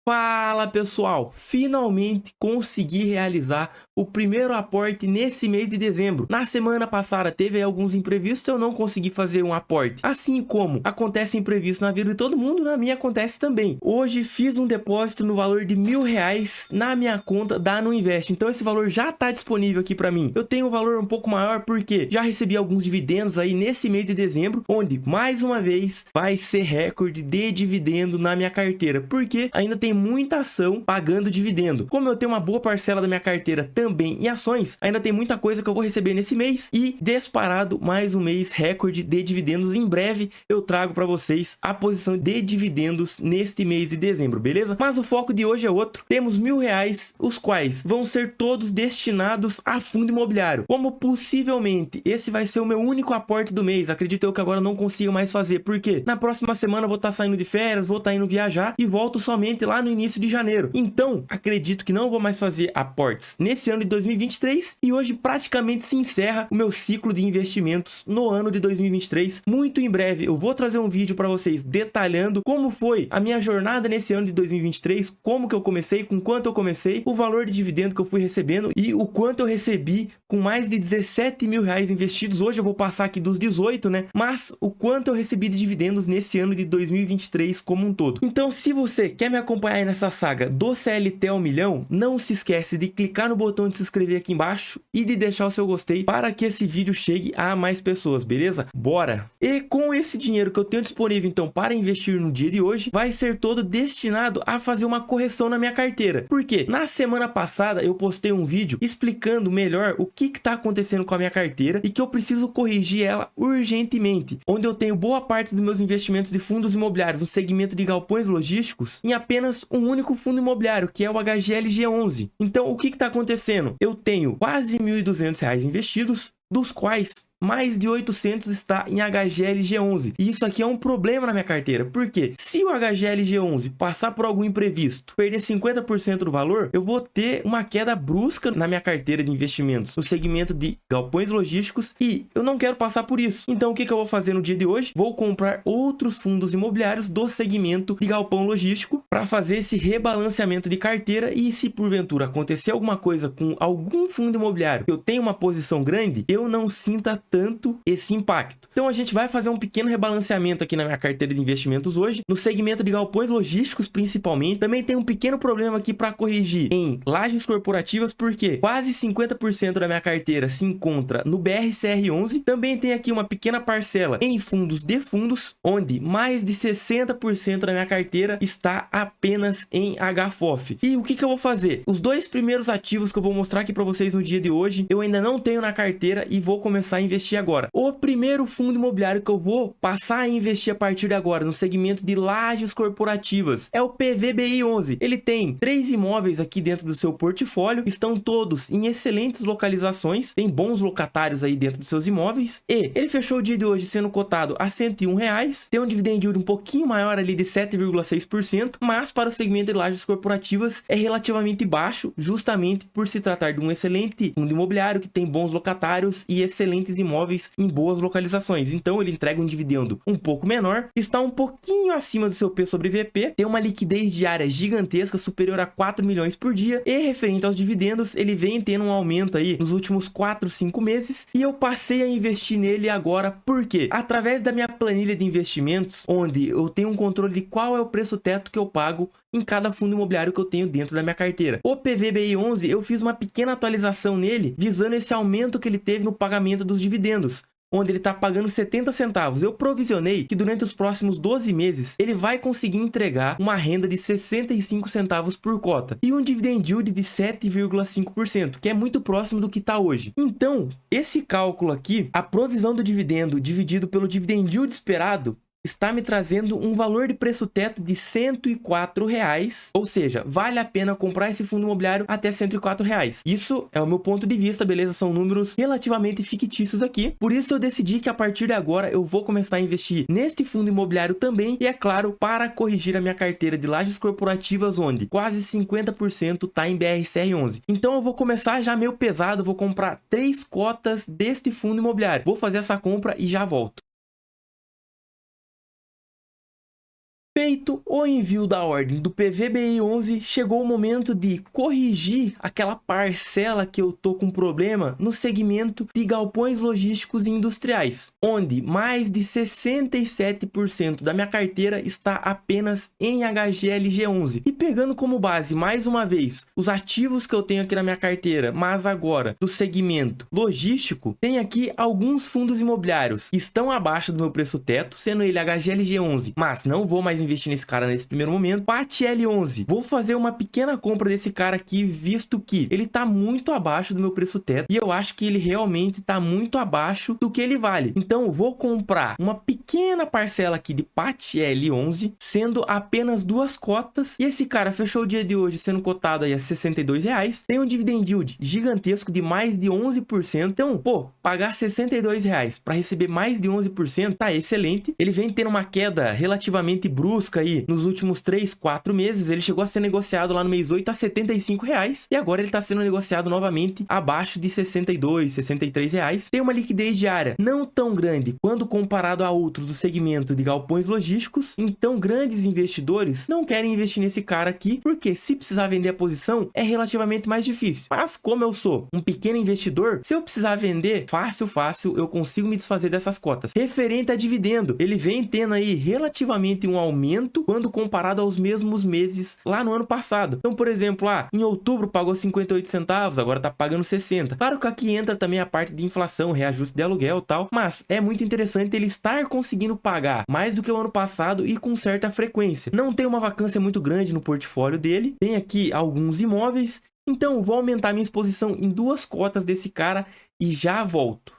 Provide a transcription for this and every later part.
Fala pessoal, finalmente consegui realizar o primeiro aporte nesse mês de dezembro. Na semana passada teve alguns imprevistos, eu não consegui fazer um aporte. Assim como acontece imprevisto na vida de todo mundo, na minha acontece também. Hoje fiz um depósito no valor de R$1.000 na minha conta da Nuinvest. Então esse valor já está disponível aqui para mim. Eu tenho um valor um pouco maior porque já recebi alguns dividendos aí nesse mês de dezembro, onde mais uma vez vai ser recorde de dividendo na minha carteira, porque ainda tem muita ação pagando dividendo. Como eu tenho uma boa parcela da minha carteira também em ações, ainda tem muita coisa que eu vou receber nesse mês e disparado mais um mês recorde de dividendos. Em breve eu trago para vocês a posição de dividendos neste mês de dezembro, beleza? Mas o foco de hoje é outro. Temos R$1.000, os quais vão ser todos destinados a fundo imobiliário. Como possivelmente esse vai ser o meu único aporte do mês, acredito eu que agora não consigo mais fazer, porque na próxima semana eu vou estar saindo de férias, vou estar indo viajar e volto somente lá no início de janeiro. Então, acredito que não vou mais fazer aportes nesse ano de 2023 e hoje praticamente se encerra o meu ciclo de investimentos no ano de 2023. Muito em breve eu vou trazer um vídeo para vocês detalhando como foi a minha jornada nesse ano de 2023, como que eu comecei, com quanto eu comecei, o valor de dividendo que eu fui recebendo e o quanto eu recebi com mais de R$17.000 investidos. Hoje eu vou passar aqui dos 18, né? Mas o quanto eu recebi de dividendos nesse ano de 2023 como um todo. Então, se você quer me acompanhar aí nessa saga do CLT ao milhão, não se esquece de clicar no botão de se inscrever aqui embaixo e de deixar o seu gostei para que esse vídeo chegue a mais pessoas, beleza? Bora! E com esse dinheiro que eu tenho disponível então para investir no dia de hoje, vai ser todo destinado a fazer uma correção na minha carteira. Porque na semana passada eu postei um vídeo explicando melhor o que está acontecendo com a minha carteira e que eu preciso corrigir ela urgentemente, onde eu tenho boa parte dos meus investimentos de fundos imobiliários no segmento de galpões logísticos em apenas um único fundo imobiliário, que é o HGLG11. Então o que está acontecendo? Eu tenho quase R$1.200 investidos, dos quais mais de 800 está em HGLG11. E isso aqui é um problema na minha carteira, porque se o HGLG11 passar por algum imprevisto, perder 50% do valor, eu vou ter uma queda brusca na minha carteira de investimentos no segmento de galpões logísticos e eu não quero passar por isso. Então o que eu vou fazer no dia de hoje? Vou comprar outros fundos imobiliários do segmento de galpão logístico para fazer esse rebalanceamento de carteira e se porventura acontecer alguma coisa com algum fundo imobiliário que eu tenho uma posição grande, eu não sinta tanto esse impacto. Então a gente vai fazer um pequeno rebalanceamento aqui na minha carteira de investimentos hoje, no segmento de galpões logísticos principalmente. Também tem um pequeno problema aqui para corrigir em lajes corporativas, porque quase 50% da minha carteira se encontra no BRCR11. Também tem aqui uma pequena parcela em fundos de fundos, onde mais de 60% da minha carteira está apenas em HFOF. E o que eu vou fazer? Os dois primeiros ativos que eu vou mostrar aqui para vocês no dia de hoje, eu ainda não tenho na carteira e vou começar a investir agora. O primeiro fundo imobiliário que eu vou passar a investir a partir de agora no segmento de lajes corporativas é o PVBI11. Ele tem 3 imóveis aqui dentro do seu portfólio, estão todos em excelentes localizações, tem bons locatários aí dentro dos seus imóveis e ele fechou o dia de hoje sendo cotado a R$101, tem um dividend yield um pouquinho maior ali de 7,6%, mas para o segmento de lajes corporativas é relativamente baixo, justamente por se tratar de um excelente fundo imobiliário que tem bons locatários e excelentes imóveis em boas localizações. Então ele entrega um dividendo um pouco menor, está um pouquinho acima do seu P sobre VP, tem uma liquidez diária gigantesca, superior a 4 milhões por dia, e referente aos dividendos, ele vem tendo um aumento aí nos últimos 4, 5 meses, e eu passei a investir nele agora, porque através da minha planilha de investimentos, onde eu tenho um controle de qual é o preço teto que eu pago em cada fundo imobiliário que eu tenho dentro da minha carteira. O PVBI11, eu fiz uma pequena atualização nele, visando esse aumento que ele teve no pagamento dos dividendos, onde ele está pagando 70 centavos. Eu provisionei que durante os próximos 12 meses ele vai conseguir entregar uma renda de 65 centavos por cota e um dividend yield de 7,5%, que é muito próximo do que está hoje. Então, esse cálculo aqui, a provisão do dividendo dividido pelo dividend yield esperado, está me trazendo um valor de preço teto de R$104, ou seja, vale a pena comprar esse fundo imobiliário até R$104. Isso é o meu ponto de vista, beleza? São números relativamente fictícios aqui, por isso eu decidi que a partir de agora eu vou começar a investir neste fundo imobiliário também, e é claro, para corrigir a minha carteira de lajes corporativas, onde quase 50% está em BRCR11. Então eu vou começar já meio pesado, vou comprar 3 cotas deste fundo imobiliário. Vou fazer essa compra e já volto. Feito o envio da ordem do PVBI 11, chegou o momento de corrigir aquela parcela que eu tô com problema no segmento de galpões logísticos e industriais, onde mais de 67% da minha carteira está apenas em HGLG 11. E pegando como base, mais uma vez, os ativos que eu tenho aqui na minha carteira, mas agora do segmento logístico, tem aqui alguns fundos imobiliários que estão abaixo do meu preço teto, sendo ele HGLG 11, mas não vou mais investir nesse cara nesse primeiro momento. PATL 11, vou fazer uma pequena compra desse cara aqui, visto que ele tá muito abaixo do meu preço teto e eu acho que ele realmente tá muito abaixo do que ele vale. Então eu vou comprar uma pequena parcela aqui de PATL 11, sendo apenas 2 cotas, e esse cara fechou o dia de hoje sendo cotado aí a R$62, tem um dividend yield gigantesco de mais de 11%. Então, pô, pagar R$62 para receber mais de 11% tá excelente. Ele vem tendo uma queda relativamente brusca aí nos últimos 3, 4 meses. Ele chegou a ser negociado lá no mês 8 a R$75 e agora ele está sendo negociado novamente abaixo de R$62, R$63. Tem uma liquidez diária não tão grande quando comparado a outros do segmento de galpões logísticos, então grandes investidores não querem investir nesse cara aqui, porque se precisar vender a posição é relativamente mais difícil. Mas como eu sou um pequeno investidor, se eu precisar vender, fácil, eu consigo me desfazer dessas cotas. Referente a dividendo, ele vem tendo aí relativamente um aumento quando comparado aos mesmos meses lá no ano passado. Então, por exemplo, em outubro pagou 58 centavos, agora tá pagando 60. Claro que aqui entra também a parte de inflação, reajuste de aluguel e tal, mas é muito interessante ele estar conseguindo pagar mais do que o ano passado e com certa frequência. Não tem uma vacância muito grande no portfólio dele, tem aqui alguns imóveis, então vou aumentar minha exposição em 2 cotas desse cara e já volto.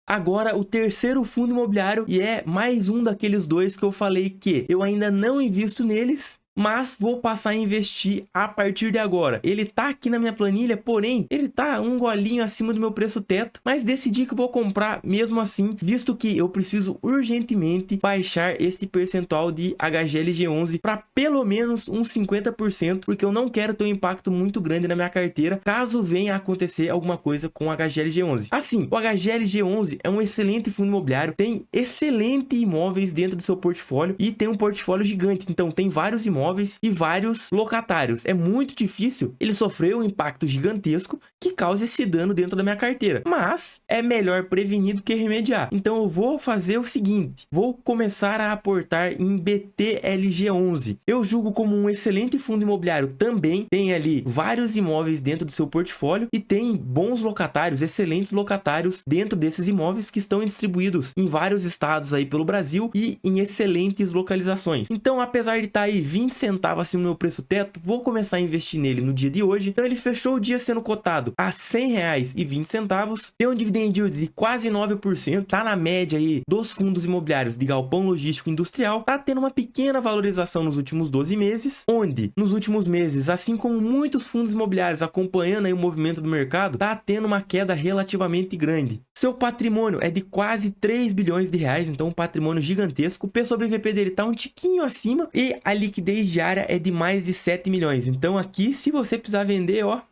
Agora o terceiro fundo imobiliário, e é mais um daqueles dois que eu falei que eu ainda não invisto neles, mas vou passar a investir a partir de agora. Ele tá aqui na minha planilha, porém, ele tá um golinho acima do meu preço teto, mas decidi que vou comprar mesmo assim, visto que eu preciso urgentemente baixar este percentual de HGLG 11 para pelo menos uns 50%, porque eu não quero ter um impacto muito grande na minha carteira, caso venha a acontecer alguma coisa com o HGLG 11. Assim, o HGLG 11 é um excelente fundo imobiliário, tem excelentes imóveis dentro do seu portfólio e tem um portfólio gigante, então tem vários imóveis e vários locatários. É muito difícil ele sofrer um impacto gigantesco que cause esse dano dentro da minha carteira, mas é melhor prevenir do que remediar. Então eu vou fazer o seguinte, vou começar a aportar em BTLG 11. Eu julgo como um excelente fundo imobiliário também, tem ali vários imóveis dentro do seu portfólio e tem bons locatários, excelentes locatários dentro desses imóveis que estão distribuídos em vários estados aí pelo Brasil e em excelentes localizações. Então, apesar de estar aí 20 centavos acima do meu preço teto, vou começar a investir nele no dia de hoje. Então ele fechou o dia sendo cotado a R$100,20, tem um dividend yield de quase 9%, tá na média aí dos fundos imobiliários de galpão logístico industrial, tá tendo uma pequena valorização nos últimos 12 meses, onde nos últimos meses, assim como muitos fundos imobiliários acompanhando aí o movimento do mercado, tá tendo uma queda relativamente grande. Seu patrimônio é de quase 3 bilhões de reais, então um patrimônio gigantesco. O P sobre VP dele tá um tiquinho acima e a liquidez diária é de mais de 7 milhões. Então aqui, se você precisar vender, ó,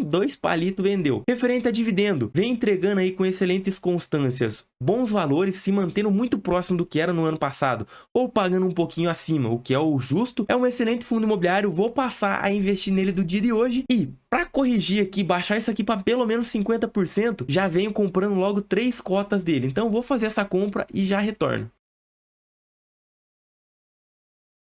2 palitos vendeu. Referente a dividendo, vem entregando aí com excelentes constâncias, bons valores, se mantendo muito próximo do que era no ano passado, ou pagando um pouquinho acima, o que é o justo. É um excelente fundo imobiliário, vou passar a investir nele do dia de hoje e para corrigir aqui, baixar isso aqui para pelo menos 50%, já venho comprando logo 3 cotas dele. Então vou fazer essa compra e já retorno.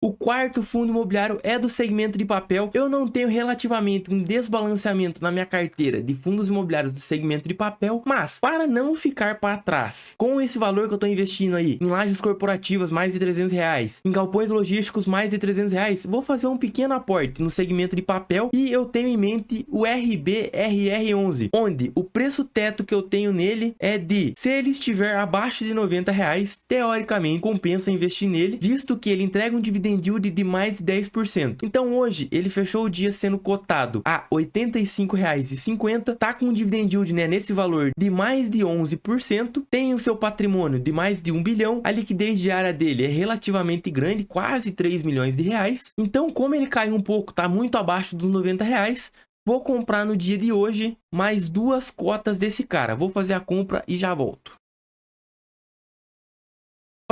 O quarto fundo imobiliário é do segmento de papel. Eu não tenho relativamente um desbalanceamento na minha carteira de fundos imobiliários do segmento de papel, mas para não ficar para trás, com esse valor que eu estou investindo aí em lajes corporativas mais de R$300, em galpões logísticos mais de R$300, vou fazer um pequeno aporte no segmento de papel e eu tenho em mente o RBRR11, onde o preço teto que eu tenho nele é de, se ele estiver abaixo de R$90, teoricamente compensa investir nele, visto que ele entrega um dividend yield de mais de 10%. Então hoje ele fechou o dia sendo cotado a R$ 85,50, tá com um dividend yield, né, nesse valor de mais de 11%, tem o seu patrimônio de mais de 1 bilhão, a liquidez diária dele é relativamente grande, quase 3 milhões de reais. Então, como ele caiu um pouco, tá muito abaixo dos R$90, vou comprar no dia de hoje mais 2 cotas desse cara. Vou fazer a compra e já volto.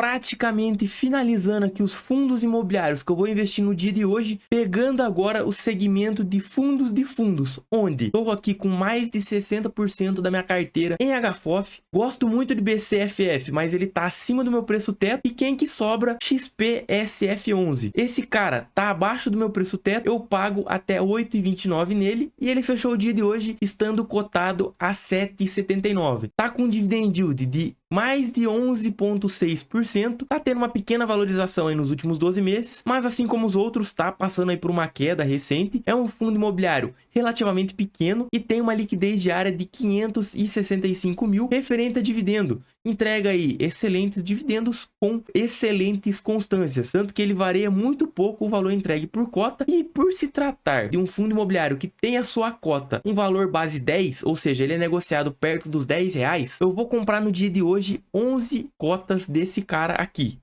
praticamente finalizando aqui os fundos imobiliários que eu vou investir no dia de hoje, pegando agora o segmento de fundos, onde estou aqui com mais de 60% da minha carteira em HFOF. Gosto muito de BCFF, mas ele tá acima do meu preço teto. E quem que sobra? XPSF11. Esse cara tá abaixo do meu preço teto, eu pago até 8,29 nele, e ele fechou o dia de hoje estando cotado a 7,79. Tá com um dividend yield de mais de 11,6%, tá tendo uma pequena valorização aí nos últimos 12 meses, mas assim como os outros, tá passando aí por uma queda recente. É um fundo imobiliário relativamente pequeno e tem uma liquidez diária de 565 mil referente a dividendo. Entrega aí excelentes dividendos com excelentes constâncias, tanto que ele varia muito pouco o valor entregue por cota. E por se tratar de um fundo imobiliário que tem a sua cota um valor base 10, ou seja, ele é negociado perto dos R$10, eu vou comprar no dia de hoje 11 cotas desse cara aqui.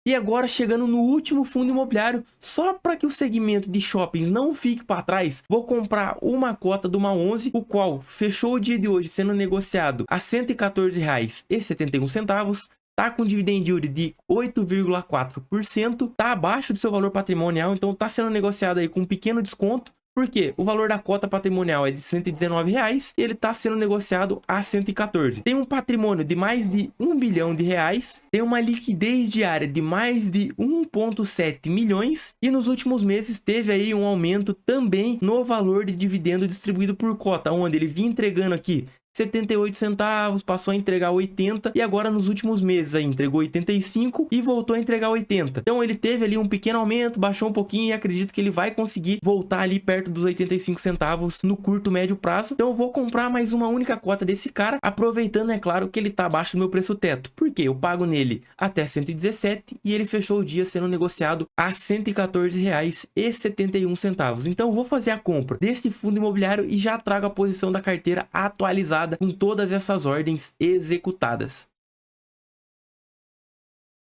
E agora chegando no último fundo imobiliário, só para que o segmento de shoppings não fique para trás, vou comprar uma cota do MA11, o qual fechou o dia de hoje sendo negociado a R$ 114,71, tá com dividend yield de 8,4%, tá abaixo do seu valor patrimonial, então tá sendo negociado aí com um pequeno desconto. Porque o valor da cota patrimonial é de R$ 119 e ele está sendo negociado a 114. Tem um patrimônio de mais de R$1 bilhão, tem uma liquidez diária de mais de 1,7 milhões e nos últimos meses teve aí um aumento também no valor de dividendo distribuído por cota, onde ele vinha entregando aqui 78 centavos, passou a entregar 80 e agora nos últimos meses aí entregou 85 e voltou a entregar 80. Então ele teve ali um pequeno aumento, baixou um pouquinho e acredito que ele vai conseguir voltar ali perto dos 85 centavos no curto médio prazo. Então eu vou comprar mais uma única cota desse cara, aproveitando, é claro, que ele tá abaixo do meu preço teto, porque eu pago nele até 117 e ele fechou o dia sendo negociado a R$ 114,71. Então eu vou fazer a compra desse fundo imobiliário e já trago a posição da carteira atualizada com todas essas ordens executadas.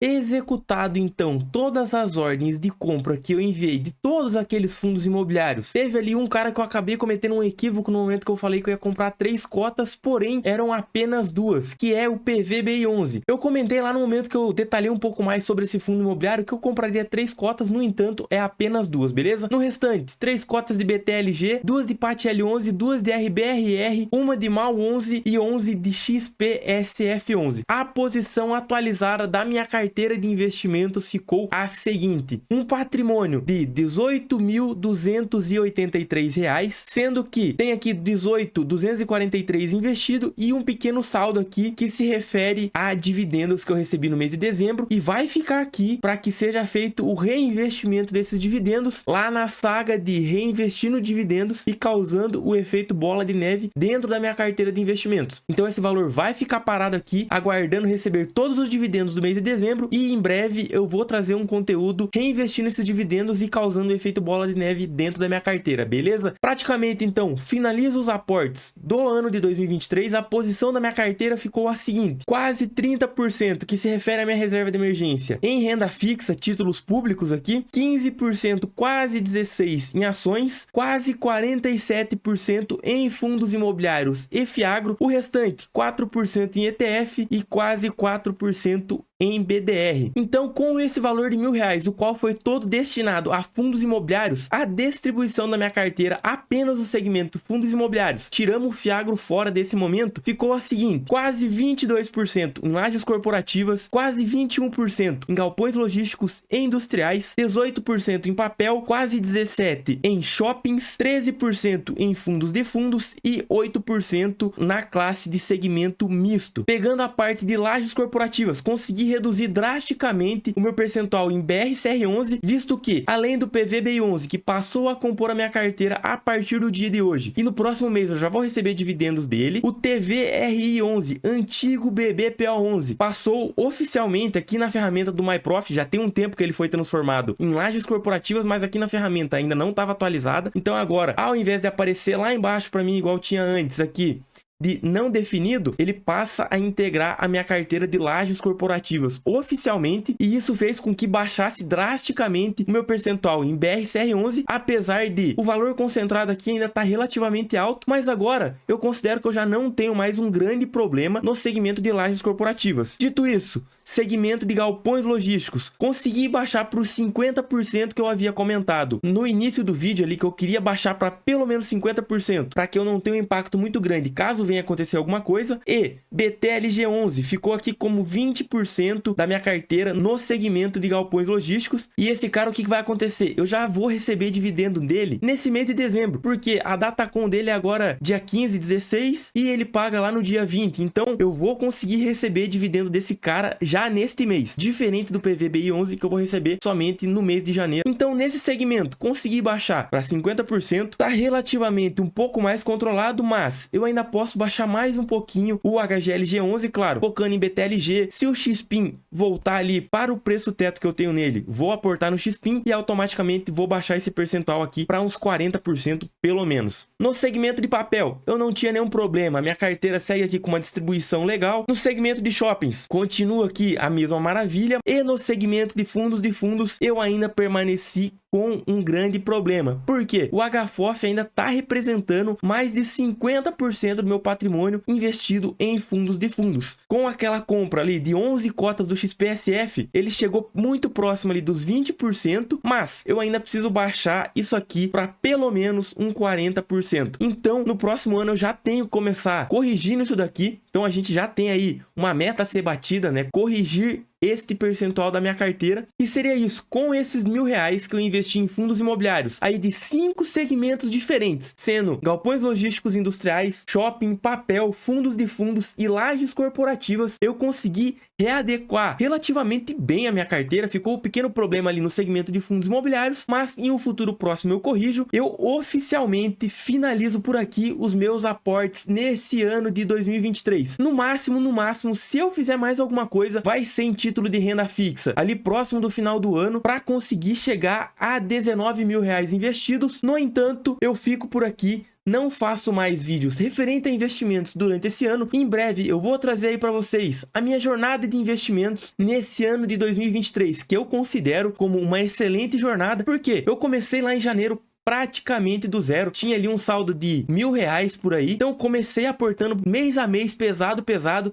Executado então todas as ordens de compra que eu enviei de todos aqueles fundos imobiliários, teve ali um cara que eu acabei cometendo um equívoco no momento que eu falei que eu ia comprar 3 cotas, porém eram apenas 2, que é o PVBI11. Eu comentei lá no momento que eu detalhei um pouco mais sobre esse fundo imobiliário que eu compraria 3 cotas, no entanto é apenas 2, beleza? No restante, 3 cotas de BTLG, 2 de PATL11, 2 de RBRR, uma de MAL11 e 11 de XPSF11. A posição atualizada da minha carteira de investimentos ficou a seguinte: um patrimônio de R$ 18.283, sendo que tem aqui 18.243 investido e um pequeno saldo aqui que se refere a dividendos que eu recebi no mês de dezembro e vai ficar aqui para que seja feito o reinvestimento desses dividendos lá na saga de reinvestir no dividendos e causando o efeito bola de neve dentro da minha carteira de investimentos. Então esse valor vai ficar parado aqui aguardando receber todos os dividendos do mês de dezembro e em breve eu vou trazer um conteúdo reinvestindo esses dividendos e causando o efeito bola de neve dentro da minha carteira, beleza? Praticamente então finalizo os aportes do ano de 2023, a posição da minha carteira ficou a seguinte: quase 30% que se refere à minha reserva de emergência em renda fixa, títulos públicos aqui, 15%, quase 16% em ações, quase 47% em fundos imobiliários e Fiagro, o restante 4% em ETF e quase 4% em BDR. Então, com esse valor de R$1.000, o qual foi todo destinado a fundos imobiliários, a distribuição da minha carteira apenas no segmento fundos imobiliários, tiramos o Fiagro fora desse momento, ficou a seguinte: quase 22% em lajes corporativas, quase 21% em galpões logísticos e industriais, 18% em papel, quase 17% em shoppings, 13% em fundos de fundos e 8% na classe de segmento misto. Pegando a parte de lajes corporativas, consegui reduzir drasticamente o meu percentual em BRCR11, visto que, além do PVBI11, que passou a compor a minha carteira a partir do dia de hoje, e no próximo mês eu já vou receber dividendos dele, o TVRI11, antigo BBPO11, passou oficialmente aqui na ferramenta do MyProf, já tem um tempo que ele foi transformado em lajes corporativas, mas aqui na ferramenta ainda não estava atualizada, então agora, ao invés de aparecer lá embaixo para mim, igual tinha antes aqui, de não definido, ele passa a integrar a minha carteira de lajes corporativas oficialmente, e isso fez com que baixasse drasticamente o meu percentual em BRCR11, apesar de o valor concentrado aqui ainda está relativamente alto, mas agora eu considero que eu já não tenho mais um grande problema no segmento de lajes corporativas. Dito isso, segmento de galpões logísticos, consegui baixar para os 50% que eu havia comentado no início do vídeo ali, que eu queria baixar para pelo menos 50%, para que eu não tenha um impacto muito grande caso venha acontecer alguma coisa. E BTLG11 ficou aqui como 20% da minha carteira no segmento de galpões logísticos. E esse cara, o que vai acontecer? Eu já vou receber dividendo dele nesse mês de dezembro, porque a datacom dele é agora dia 15, 16 e ele paga lá no dia 20, então eu vou conseguir receber dividendo desse cara já neste mês, diferente do PVBI11 que eu vou receber somente no mês de janeiro. Então nesse segmento consegui baixar para 50%, tá relativamente um pouco mais controlado, mas eu ainda posso baixar mais um pouquinho o HGLG11, claro, focando em BTLG. Se o XPIN voltar ali para o preço teto que eu tenho nele, vou aportar no XPIN e automaticamente vou baixar esse percentual aqui para uns 40% pelo menos. No segmento de papel, eu não tinha nenhum problema, minha carteira segue aqui com uma distribuição legal. No segmento de shoppings, continua aqui a mesma maravilha, e no segmento de fundos, eu ainda permaneci com um grande problema, porque o HFOF ainda está representando mais de 50% do meu patrimônio investido em fundos de fundos. Com aquela compra ali de 11 cotas do XPSF, ele chegou muito próximo ali dos 20%, mas eu ainda preciso baixar isso aqui para pelo menos um 40%. Então, no próximo ano eu já tenho que começar corrigindo isso daqui. Então a gente já tem aí uma meta a ser batida, né? Corrigir este percentual da minha carteira, e seria isso, com esses R$1.000 que eu investi em fundos imobiliários, aí de 5 segmentos diferentes, sendo galpões logísticos industriais, shopping, papel, fundos de fundos e lajes corporativas, eu consegui readequar relativamente bem a minha carteira. Ficou um pequeno problema ali no segmento de fundos imobiliários, mas em um futuro próximo eu corrijo. Eu oficialmente finalizo por aqui os meus aportes nesse ano de 2023. No máximo, se eu fizer mais alguma coisa, vai ser em título de renda fixa, ali próximo do final do ano, para conseguir chegar a R$19.000 investidos. No entanto, eu fico por aqui. Não faço mais vídeos referente a investimentos durante esse ano. Em breve eu vou trazer aí para vocês a minha jornada de investimentos nesse ano de 2023, que eu considero como uma excelente jornada, porque eu comecei lá em janeiro praticamente do zero, tinha ali um saldo de R$1.000 por aí, então comecei aportando mês a mês, pesado,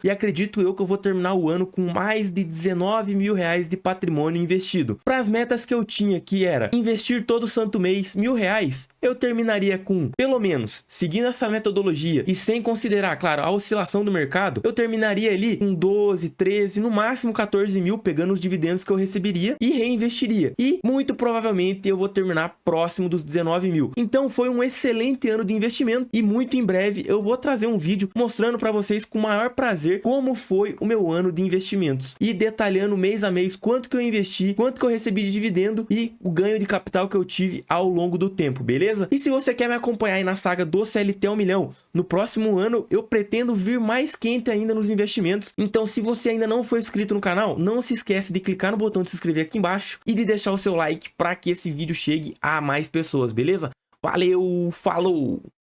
e acredito eu que eu vou terminar o ano com mais de R$19.000 de patrimônio investido. Para as metas que eu tinha, que era investir todo santo mês R$1.000, eu terminaria com, pelo menos, seguindo essa metodologia e sem considerar, claro, a oscilação do mercado, eu terminaria ali com 12, 13, no máximo 14 mil, pegando os dividendos que eu receberia e reinvestiria. E muito provavelmente eu vou terminar próximo dos 19 mil. Então foi um excelente ano de investimento, e muito em breve eu vou trazer um vídeo mostrando para vocês com o maior prazer como foi o meu ano de investimentos e detalhando mês a mês quanto que eu investi, quanto que eu recebi de dividendo e o ganho de capital que eu tive ao longo do tempo, beleza? E se você quer me acompanhar aí na saga do CLT ao milhão, no próximo ano eu pretendo vir mais quente ainda nos investimentos. Então, se você ainda não for inscrito no canal, não se esquece de clicar no botão de se inscrever aqui embaixo e de deixar o seu like para que esse vídeo chegue a mais pessoas, beleza? Valeu, falou!